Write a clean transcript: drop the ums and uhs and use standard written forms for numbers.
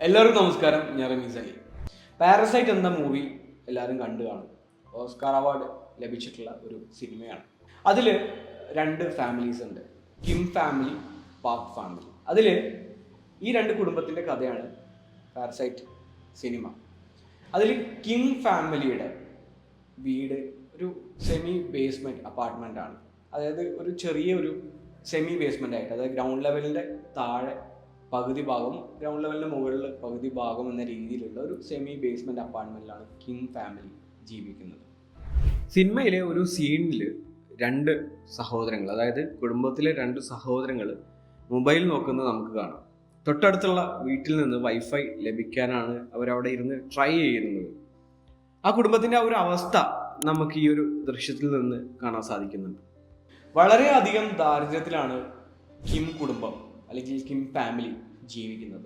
എല്ലാവർക്കും നമസ്കാരം. ഞാൻ റമീസ് അലി. പാരസൈറ്റ് എന്ന മൂവി എല്ലാവരും കണ്ടു കാണും. ഓസ്കാർ അവാർഡ് ലഭിച്ചിട്ടുള്ള ഒരു സിനിമയാണ്. അതിൽ രണ്ട് ഫാമിലീസ് ഉണ്ട്, കിം ഫാമിലി, പാക് ഫാമിലി. അതിൽ ഈ രണ്ട് കുടുംബത്തിൻ്റെ കഥയാണ് പാരസൈറ്റ് സിനിമ. അതിൽ കിം ഫാമിലിയുടെ വീട് ഒരു സെമി ബേസ്മെൻറ്റ് അപ്പാർട്ട്മെൻ്റ് ആണ്. അതായത് ഒരു ചെറിയ ഒരു സെമി ബേസ്മെൻ്റ് ആയിട്ട്, അതായത് ഗ്രൗണ്ട് ലെവലിൻ്റെ താഴെ പകുതി ഭാഗം, ഗ്രൗണ്ട് ലെവലിൻ്റെ മുകളിൽ പകുതി ഭാഗം എന്ന രീതിയിലുള്ള ഒരു സെമി ബേസ്മെൻറ്റ് അപ്പാർട്ട്മെൻറ്റിലാണ് കിം ഫാമിലി ജീവിക്കുന്നത്. സിനിമയിലെ ഒരു സീനിൽ രണ്ട് സഹോദരങ്ങൾ, അതായത് കുടുംബത്തിലെ രണ്ട് സഹോദരങ്ങൾ മൊബൈൽ നോക്കുന്നത് നമുക്ക് കാണാം. തൊട്ടടുത്തുള്ള വീട്ടിൽ നിന്ന് വൈഫൈ ലഭിക്കാനാണ് അവരവിടെ ഇരുന്ന് ട്രൈ ചെയ്യുന്നത്. ആ കുടുംബത്തിൻ്റെ ആ ഒരു അവസ്ഥ നമുക്ക് ഈ ഒരു ദൃശ്യത്തിൽ നിന്ന് കാണാൻ സാധിക്കുന്നുണ്ട്. വളരെയധികം ദാരിദ്ര്യത്തിലാണ് കിം കുടുംബം അല്ലെങ്കിൽ കിം ഫാമിലി ജീവിക്കുന്നത്.